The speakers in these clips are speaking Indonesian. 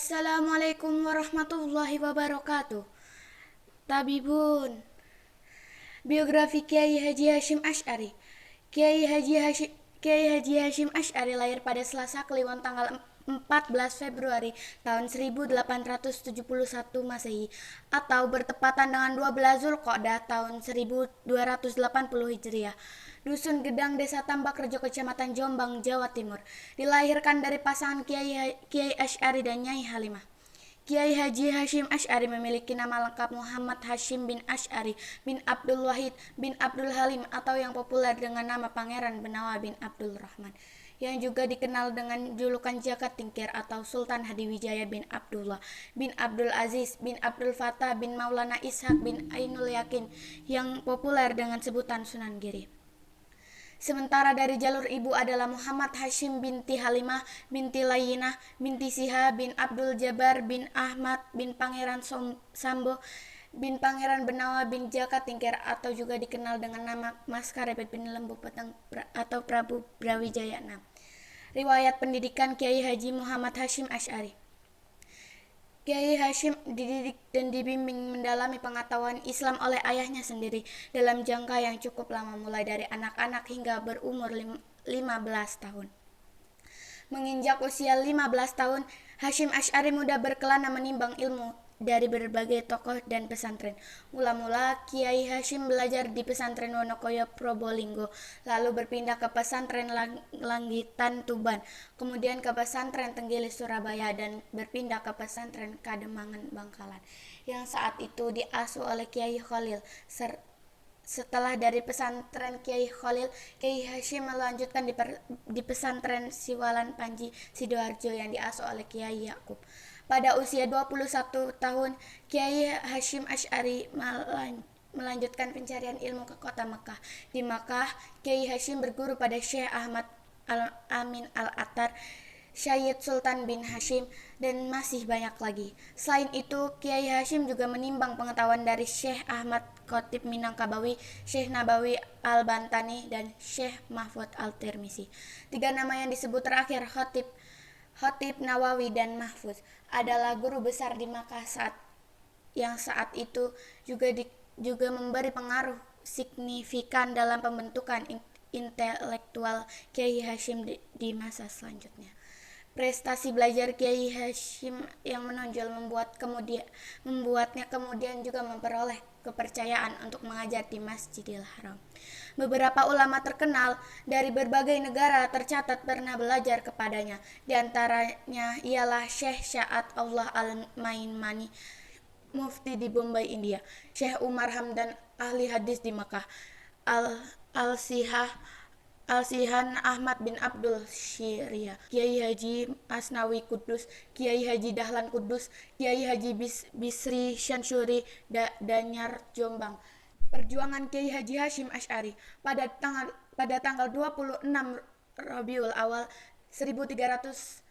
Assalamualaikum warahmatullahi wabarakatuh. Tabibun. Biografi Kiai Haji Hashim Asy'ari. Kiai Haji Hashim Asy'ari lahir pada Selasa Kliwon tanggal 14 Februari tahun 1871 Masehi atau bertepatan dengan 12 Zulqa'dah tahun 1280 Hijriah. Dusun Gedang, Desa Tambakrejo, Kecamatan Jombang, Jawa Timur. Dilahirkan dari pasangan Kiai Asy'ari dan Nyai Halimah. Kiai Haji Hashim Asy'ari memiliki nama lengkap Muhammad Hashim bin Asy'ari bin Abdul Wahid bin Abdul Halim atau yang populer dengan nama Pangeran Benawa bin Abdul Rahman, yang juga dikenal dengan julukan Jaka Tingkir atau Sultan Hadiwijaya bin Abdullah bin Abdul Aziz bin Abdul Fattah bin Maulana Ishaq bin Ainul Yakin, yang populer dengan sebutan Sunan Giri. Sementara dari jalur ibu adalah Muhammad Hashim binti Halimah binti Layyinah binti Siha bin Abdul Jabbar bin Ahmad bin Pangeran Sambo bin Pangeran Benawa bin Jaka Tingkir atau juga dikenal dengan nama Mas Karebet bin Lembu Petang atau Prabu Brawijaya VI. Riwayat pendidikan Kiai Haji Muhammad Hashim Asy'ari. Kiai Hashim dididik dan dibimbing mendalami pengetahuan Islam oleh ayahnya sendiri dalam jangka yang cukup lama, mulai dari anak-anak hingga berumur 15 tahun. Menginjak usia 15 tahun, Hashim Asy'ari mudah berkelana menimbang ilmu dari berbagai tokoh dan pesantren. Mula-mula Kiai Hashim belajar di pesantren Wonokoyo Probolinggo, lalu berpindah ke pesantren Langgitan Tuban, kemudian ke pesantren Tenggilis Surabaya, dan berpindah ke pesantren Kademangan Bangkalan, yang saat itu diasuh oleh Kiai Khalil. Setelah dari pesantren Kiai Khalil, Kiai Hashim melanjutkan di pesantren Siwalan Panji Sidoarjo yang diasuh oleh Kiai Yakub. Pada usia 21 tahun, Kiai Hashim Asy'ari melanjutkan pencarian ilmu ke kota Mekah. Di Makkah, Kiai Hashim berguru pada Syekh Ahmad Al-Amin Al-Attar, Syed Sultan bin Hashim, dan masih banyak lagi. Selain itu, Kiai Hashim juga menimbang pengetahuan dari Syekh Ahmad Khotib Minangkabawi, Syekh Nabawi Al-Bantani, dan Syekh Mahfud Al-Tirmizi. Tiga nama yang disebut terakhir, Khotib Nawawi dan Mahfuz, adalah guru besar di Makkah saat itu juga memberi pengaruh signifikan dalam pembentukan intelektual Kiai Hashim di masa selanjutnya. Prestasi belajar Kiai Hashim yang menonjol membuatnya kemudian juga memperoleh kepercayaan untuk mengajar di Masjidil Haram. Beberapa ulama terkenal dari berbagai negara tercatat pernah belajar kepadanya. Di antaranya ialah Syekh Sya'at Allah Al-Mainmani, mufti di Bombay, India; Syekh Umar Hamdan, ahli hadis di Makkah; Al-Sihan Ahmad bin Abdul Syiriyah; Kiai Haji Asnawi Kudus; Kiai Haji Dahlan Kudus; Kiai Haji Bisri Syansyuri Danyar Jombang. Perjuangan Kiai Haji Hashim Asy'ari pada tanggal 26 Rabiul Awal 1317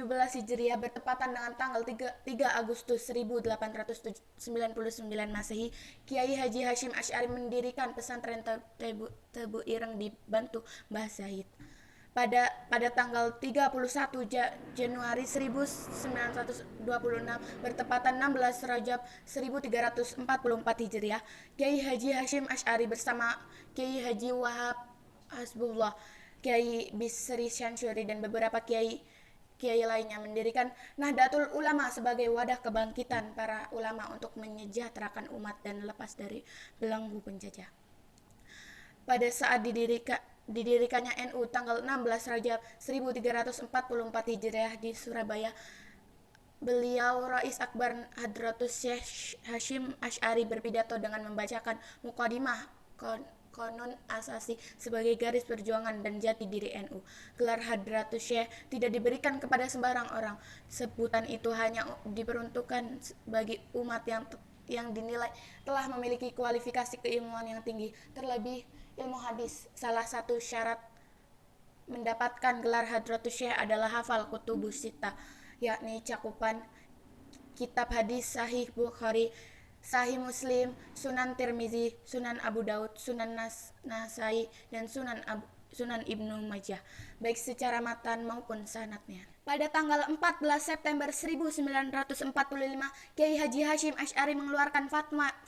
Hijriah bertepatan dengan tanggal 3 Agustus 1899 Masehi, Kiai Haji Hashim Asy'ari mendirikan pesantren Tebu Ireng di Bantu Mbah Zahid. Pada tanggal 31 Januari 1926 bertepatan 16 Rajab 1344 Hijriah, Kiai Haji Hashim Asy'ari bersama Kiai Haji Wahab Hasbullah, Kiai Bisri Syansyuri, dan beberapa kiai lainnya mendirikan Nahdlatul Ulama sebagai wadah kebangkitan para ulama untuk menyejahterakan umat dan lepas dari belenggu penjajah. Pada saat didirikannya NU tanggal 16 Rajab 1344 Hijriah di Surabaya, beliau Rais Akbar Hadratus Syekh Hashim Asy'ari berpidato dengan membacakan Muqaddimah Qonun Asasi sebagai garis perjuangan dan jati diri NU. Gelar Hadratus Syekh tidak diberikan kepada sembarang orang. Sebutan itu hanya diperuntukkan bagi umat yang dinilai telah memiliki kualifikasi keilmuan yang tinggi, terlebih ilmu hadis. Salah satu syarat mendapatkan gelar Hadratus Syekh adalah hafal kutubus sittah, yakni cakupan kitab hadis Sahih Bukhari, Sahih Muslim, Sunan Tirmizi, Sunan Abu Daud, Sunan Nasai, dan Sunan Ibnu Majah, baik secara matan maupun sanadnya. Pada tanggal 14 September 1945, Kiai Haji Hashim Asy'ari mengeluarkan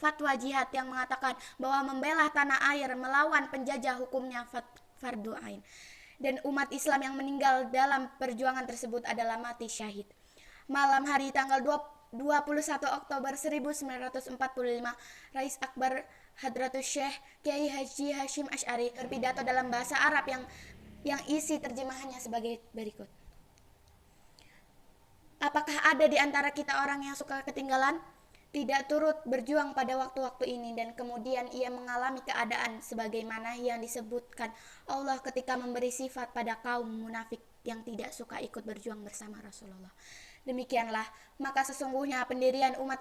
fatwa jihad yang mengatakan bahwa membela tanah air melawan penjajah hukumnya fardu ain. Dan umat Islam yang meninggal dalam perjuangan tersebut adalah mati syahid. Malam hari tanggal 21 Oktober 1945, Rais Akbar Hadratus Syekh Kiai Haji Hashim Asy'ari berpidato dalam bahasa Arab yang isi terjemahannya sebagai berikut. Apakah ada di antara kita orang yang suka ketinggalan? Tidak turut berjuang pada waktu-waktu ini dan kemudian ia mengalami keadaan sebagaimana yang disebutkan Allah ketika memberi sifat pada kaum munafik yang tidak suka ikut berjuang bersama Rasulullah. Demikianlah, maka sesungguhnya pendirian umat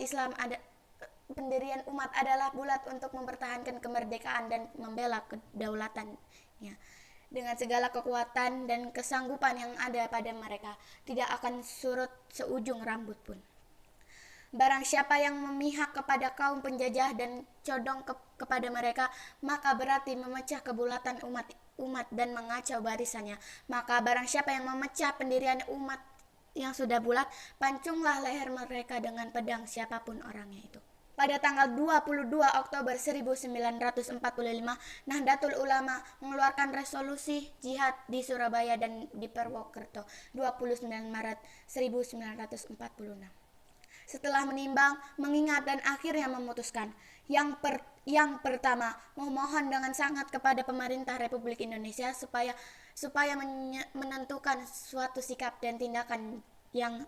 adalah bulat untuk mempertahankan kemerdekaan dan membela kedaulatannya. Dengan segala kekuatan dan kesanggupan yang ada pada mereka, tidak akan surut seujung rambut pun. Barang siapa yang memihak kepada kaum penjajah dan condong kepada mereka, maka berarti memecah kebulatan umat dan mengacau barisannya. Maka barang siapa yang memecah pendirian umat yang sudah bulat, pancunglah leher mereka dengan pedang siapapun orangnya itu. Pada tanggal 22 Oktober 1945, Nahdlatul Ulama mengeluarkan resolusi jihad di Surabaya dan di Purwokerto 29 Maret 1946. Setelah menimbang, mengingat dan akhirnya memutuskan. Yang pertama, memohon dengan sangat kepada pemerintah Republik Indonesia supaya menentukan suatu sikap dan tindakan yang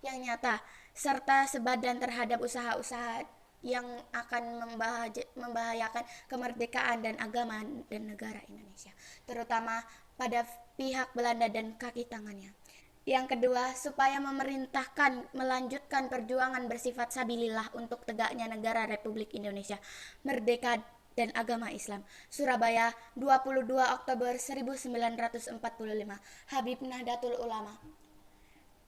nyata serta sebadan terhadap usaha-usaha yang akan membahayakan kemerdekaan dan agama dan negara Indonesia, terutama pada pihak Belanda dan kaki tangannya. Yang kedua, supaya memerintahkan melanjutkan perjuangan bersifat sabilillah untuk tegaknya negara Republik Indonesia merdeka dan agama Islam. Surabaya, 22 Oktober 1945. Habib Nahdlatul Ulama.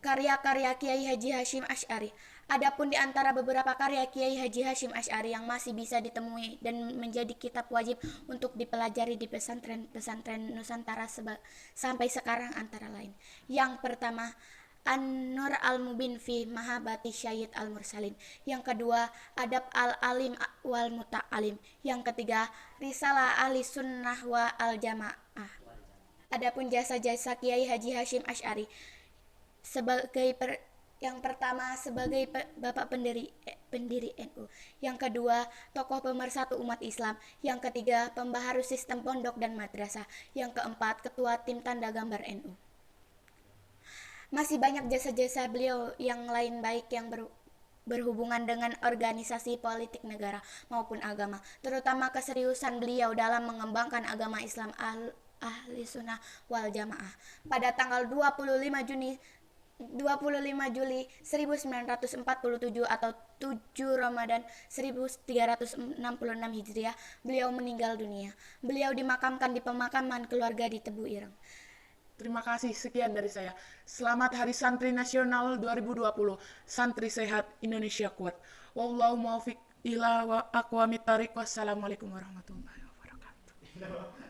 Karya-karya Kiai Haji Hashim Asy'ari. Adapun di antara beberapa karya Kiai Haji Hashim Asy'ari yang masih bisa ditemui dan menjadi kitab wajib untuk dipelajari di pesantren-pesantren Nusantara sampai sekarang antara lain. Yang pertama, An-Nur Al-Mubin fi Mahabati Syahid Al-Mursalin. Yang kedua, Adab Al-Alim wal Muta'alim. Yang ketiga, Risalah Ahli Sunnah wa Al-Jamaah. Adapun jasa-jasa Kiai Haji Hashim Asy'ari yang pertama sebagai bapak pendiri NU, yang kedua tokoh pemersatu umat Islam, yang ketiga pembaharu sistem pondok dan madrasah, yang keempat ketua tim tanda gambar NU. Masih banyak jasa-jasa beliau yang lain baik yang berhubungan dengan organisasi politik negara maupun agama, terutama keseriusan beliau dalam mengembangkan agama Islam ahli sunnah wal jamaah. Pada tanggal 25 Juli 1947 atau 7 Ramadan 1366 Hijriah, beliau meninggal dunia. Beliau dimakamkan di pemakaman keluarga di Tebu Ireng. Terima kasih, sekian dari saya. Selamat Hari Santri Nasional 2020. Santri sehat, Indonesia kuat. Wallahu muwaffiq ila aqwamit thariq. Wassalamualaikum warahmatullahi wabarakatuh.